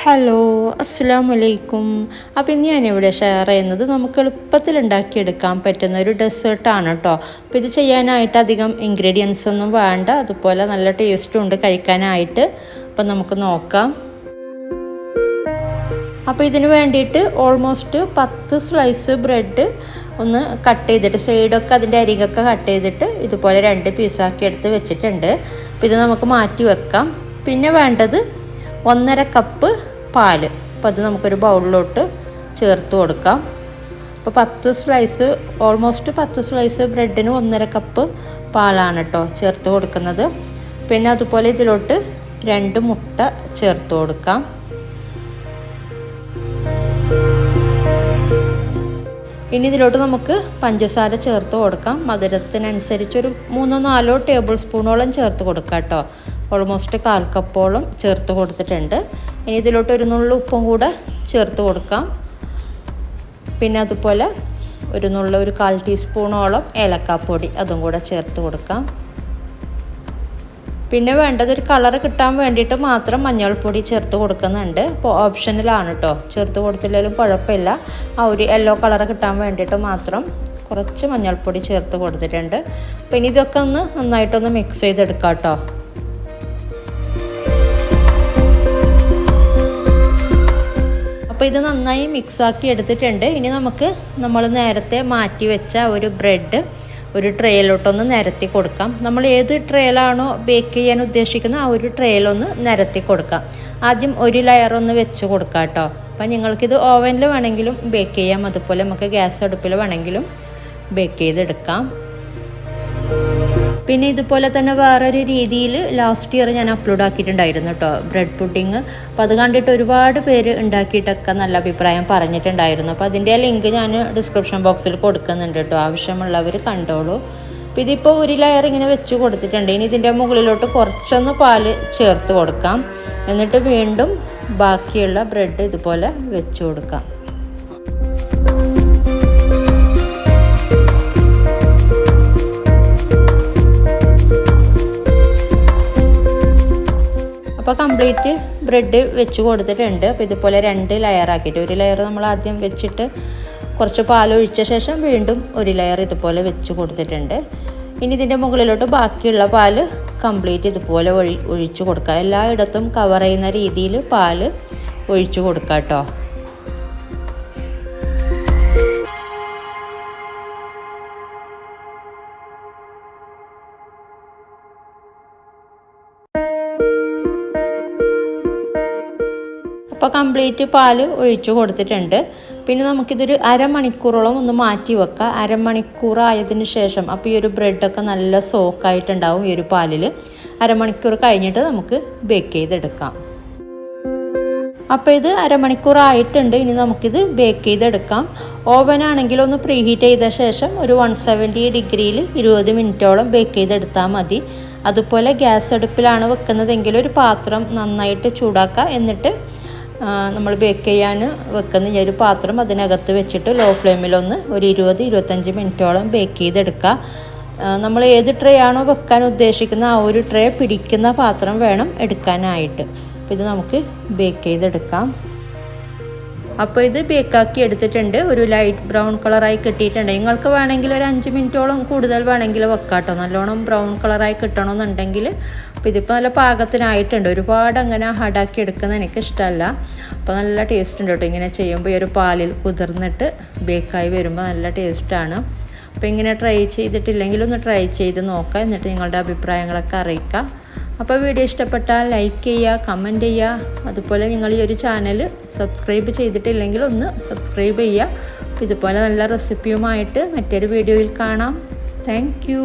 Hello അസ്സലാമു അലൈക്കും. അപ്പോൾ ഇന്ന് ഞാനിവിടെ ഷെയർ ചെയ്യുന്നത് നമുക്ക് എളുപ്പത്തിൽ ഉണ്ടാക്കിയെടുക്കാൻ പറ്റുന്ന ഒരു ഡെസേർട്ടാണ് കേട്ടോ. അപ്പോൾ ഇത് ചെയ്യാനായിട്ട് അധികം ഇൻഗ്രീഡിയൻസ് ഒന്നും വേണ്ട, അതുപോലെ നല്ല ടേസ്റ്റും ഉണ്ട് കഴിക്കാനായിട്ട്. അപ്പോൾ നമുക്ക് നോക്കാം. അപ്പോൾ ഇതിന് വേണ്ടിയിട്ട് ഓൾമോസ്റ്റ് 10 സ്ലൈസ് ബ്രെഡ് ഒന്ന് കട്ട് ചെയ്തിട്ട് സൈഡൊക്കെ അതിൻ്റെ അരികൊക്കെ കട്ട് ചെയ്തിട്ട് ഇതുപോലെ 2 പീസാക്കി എടുത്ത് വെച്ചിട്ടുണ്ട്. അപ്പോൾ ഇത് നമുക്ക് മാറ്റി വെക്കാം. പിന്നെ വേണ്ടത് 1.5 കപ്പ് പാല്. അപ്പോൾ അത് നമുക്കൊരു ബൗളിലോട്ട് ചേർത്ത് കൊടുക്കാം. അപ്പോൾ 10 സ്ലൈസ് ഓൾമോസ്റ്റ് 10 സ്ലൈസ് ബ്രെഡിന് 1.5 കപ്പ് പാലാണ് കേട്ടോ ചേർത്ത് കൊടുക്കുന്നത്. പിന്നെ അതുപോലെ ഇതിലോട്ട് 2 മുട്ട ചേർത്ത് കൊടുക്കാം. ഇനി ഇതിലോട്ട് നമുക്ക് പഞ്ചസാര ചേർത്ത് കൊടുക്കാം. മധുരത്തിനനുസരിച്ചൊരു 3-4 ടേബിൾ സ്പൂണോളം ചേർത്ത് കൊടുക്കാം കേട്ടോ. ഓൾമോസ്റ്റ് 1/4 കപ്പോളം ചേർത്ത് കൊടുത്തിട്ടുണ്ട്. ഇനി ഇതിലോട്ട് ഒരു നുള്ളു ഉപ്പും കൂടെ ചേർത്ത് കൊടുക്കാം. പിന്നെ അതുപോലെ ഒരു 1/4 ടീസ്പൂണോളം ഏലക്കാപ്പൊടി അതും കൂടെ ചേർത്ത് കൊടുക്കാം. പിന്നെ വേണ്ടത് ഒരു കളർ കിട്ടാൻ വേണ്ടിയിട്ട് മാത്രം മഞ്ഞൾപ്പൊടി ചേർത്ത് കൊടുക്കുന്നുണ്ട്. അപ്പോൾ ഓപ്ഷനിലാണ് കേട്ടോ, ചേർത്ത് കൊടുത്തില്ലെങ്കിലും കുഴപ്പമില്ല. ആ ഒരു യെല്ലോ കളർ കിട്ടാൻ വേണ്ടിയിട്ട് മാത്രം കുറച്ച് മഞ്ഞൾപ്പൊടി ചേർത്ത് കൊടുത്തിട്ടുണ്ട്. പിന്നെ ഇതൊക്കെ ഒന്ന് നന്നായിട്ടൊന്ന് മിക്സ് ചെയ്തെടുക്കാം കേട്ടോ. അപ്പോൾ ഇത് നന്നായി മിക്സാക്കി എടുത്തിട്ടുണ്ട്. ഇനി നമുക്ക് നമ്മൾ നേരത്തെ മാറ്റി വെച്ച ഒരു ബ്രെഡ് ഒരു ട്രേയിലോട്ടൊന്ന് നിരത്തി കൊടുക്കാം. നമ്മൾ ഏത് ട്രേയിലാണോ ബേക്ക് ചെയ്യാൻ ഉദ്ദേശിക്കുന്നത് ആ ഒരു ട്രേയിലൊന്ന് നിരത്തി കൊടുക്കാം. ആദ്യം ഒരു ലെയർ ഒന്ന് വെച്ച് കൊടുക്കാം കേട്ടോ. അപ്പം നിങ്ങൾക്കിത് ഓവനിൽ വേണമെങ്കിലും ബേക്ക് ചെയ്യാം, അതുപോലെ നമുക്ക് ഗ്യാസ് അടുപ്പിൽ വേണമെങ്കിലും ബേക്ക് ചെയ്തെടുക്കാം. പിന്നെ ഇതുപോലെ തന്നെ വേറൊരു രീതിയിൽ ലാസ്റ്റ് ഇയർ ഞാൻ അപ്ലോഡ് ആക്കിയിട്ടുണ്ടായിരുന്നു കേട്ടോ, ബ്രെഡ് പുഡിങ്. അപ്പോൾ അത് കണ്ടിട്ട് ഒരുപാട് പേര് ഉണ്ടാക്കിയിട്ടൊക്കെ നല്ല അഭിപ്രായം പറഞ്ഞിട്ടുണ്ടായിരുന്നു. അപ്പോൾ അതിൻ്റെ ലിങ്ക് ഞാൻ ഡിസ്ക്രിപ്ഷൻ ബോക്സിൽ കൊടുക്കുന്നുണ്ട് കേട്ടോ, ആവശ്യമുള്ളവർ കണ്ടോളൂ. അപ്പോൾ ഇതിപ്പോൾ ഒരു ലെയർ ഇങ്ങനെ വെച്ച് കൊടുത്തിട്ടുണ്ട്. ഇനി ഇതിൻ്റെ മുകളിലോട്ട് കുറച്ചൊന്ന് പാല് ചേർത്ത് കൊടുക്കാം. എന്നിട്ട് വീണ്ടും ബാക്കിയുള്ള ബ്രെഡ് ഇതുപോലെ വെച്ച് കൊടുക്കാം. അപ്പോൾ കംപ്ലീറ്റ് ബ്രെഡ് വെച്ച് കൊടുത്തിട്ടുണ്ട്. അപ്പോൾ ഇതുപോലെ 2 ലെയർ ആക്കിയിട്ട് ഒരു ലെയർ നമ്മൾ ആദ്യം വെച്ചിട്ട് കുറച്ച് പാലൊഴിച്ച ശേഷം വീണ്ടും ഒരു ലെയർ ഇതുപോലെ വെച്ച് കൊടുത്തിട്ടുണ്ട്. ഇനി ഇതിൻ്റെ മുകളിലോട്ട് ബാക്കിയുള്ള പാല് കംപ്ലീറ്റ് ഇതുപോലെ ഒഴിച്ചു കൊടുക്കുക. എല്ലായിടത്തും കവർ ചെയ്യുന്ന രീതിയിൽ പാല് ഒഴിച്ചു കൊടുക്കുക കേട്ടോ. അപ്പോൾ കംപ്ലീറ്റ് പാല് ഒഴിച്ചു കൊടുത്തിട്ടുണ്ട്. പിന്നെ നമുക്കിതൊരു അരമണിക്കൂറോളം ഒന്ന് മാറ്റി വെക്കാം. അരമണിക്കൂർ ആയതിനു ശേഷം അപ്പോൾ ഈ ഒരു ബ്രെഡൊക്കെ നല്ല സോക്കായിട്ടുണ്ടാവും ഈ ഒരു പാലിൽ. അരമണിക്കൂർ കഴിഞ്ഞിട്ട് നമുക്ക് ബേക്ക് ചെയ്തെടുക്കാം. അപ്പോൾ ഇത് അരമണിക്കൂർ ആയിട്ടുണ്ട്. ഇനി നമുക്കിത് ബേക്ക് ചെയ്തെടുക്കാം. ഓവനാണെങ്കിൽ ഒന്ന് പ്രീ ഹീറ്റ് ചെയ്ത ശേഷം ഒരു 170 ഡിഗ്രിയിൽ 20 മിനിറ്റോളം ബേക്ക് ചെയ്തെടുത്താൽ മതി. അതുപോലെ ഗ്യാസ് അടുപ്പിലാണ് വെക്കുന്നതെങ്കിൽ ഒരു പാത്രം നന്നായിട്ട് ചൂടാക്കുക. എന്നിട്ട് നമ്മൾ ബേക്ക് ചെയ്യാൻ വെക്കുന്ന ഈ ഒരു പാത്രം അതിനകത്ത് വെച്ചിട്ട് ലോ ഫ്ലെയിമിലൊന്ന് ഒരു 20-25 മിനിറ്റോളം ബേക്ക് ചെയ്തെടുക്കുക. നമ്മൾ ഏത് ട്രേ ആണോ വെക്കാൻ ഉദ്ദേശിക്കുന്ന ആ ഒരു ട്രേ പിടിക്കുന്ന പാത്രം വേണം എടുക്കാനായിട്ട്. അപ്പോൾ ഇത് നമുക്ക് ബേക്ക് ചെയ്തെടുക്കാം. അപ്പോൾ ഇത് ബേക്കാക്കി എടുത്തിട്ടുണ്ട്. ഒരു ലൈറ്റ് ബ്രൗൺ കളറായി കിട്ടിയിട്ടുണ്ട്. നിങ്ങൾക്ക് വേണമെങ്കിൽ ഒരു 5 മിനിറ്റോളം കൂടുതൽ വേണമെങ്കിൽ വെക്കാം കേട്ടോ, നല്ലോണം ബ്രൗൺ കളറായി കിട്ടണമെന്നുണ്ടെങ്കിൽ. അപ്പോൾ ഇതിപ്പോൾ നല്ല പാകത്തിനായിട്ടുണ്ട്. ഒരുപാട് അങ്ങനെ ഹാർഡാക്കി എടുക്കുന്നത് എനിക്ക് ഇഷ്ടമല്ല. അപ്പോൾ നല്ല ടേസ്റ്റ് ഉണ്ട് കേട്ടോ ഇങ്ങനെ ചെയ്യുമ്പോൾ. ഈ ഒരു പാലിൽ കുതിർന്നിട്ട് ബേക്കായി വരുമ്പോൾ നല്ല ടേസ്റ്റാണ്. അപ്പോൾ ഇങ്ങനെ ട്രൈ ചെയ്തിട്ടില്ലെങ്കിൽ ഒന്ന് ട്രൈ ചെയ്ത് നോക്കുക. എന്നിട്ട് നിങ്ങളുടെ അഭിപ്രായങ്ങളൊക്കെ അറിയിക്കുക. അപ്പോൾ വീഡിയോ ഇഷ്ടപ്പെട്ടാൽ ലൈക്ക് ചെയ്യുക, കമൻറ്റ് ചെയ്യുക. അതുപോലെ നിങ്ങൾ ഈ ഒരു ചാനൽ സബ്സ്ക്രൈബ് ചെയ്തിട്ടില്ലെങ്കിൽ ഒന്ന് സബ്സ്ക്രൈബ് ചെയ്യുക. ഇതുപോലെ നല്ല റെസിപ്പിയുമായിട്ട് മറ്റൊരു വീഡിയോയിൽ കാണാം. Thank you.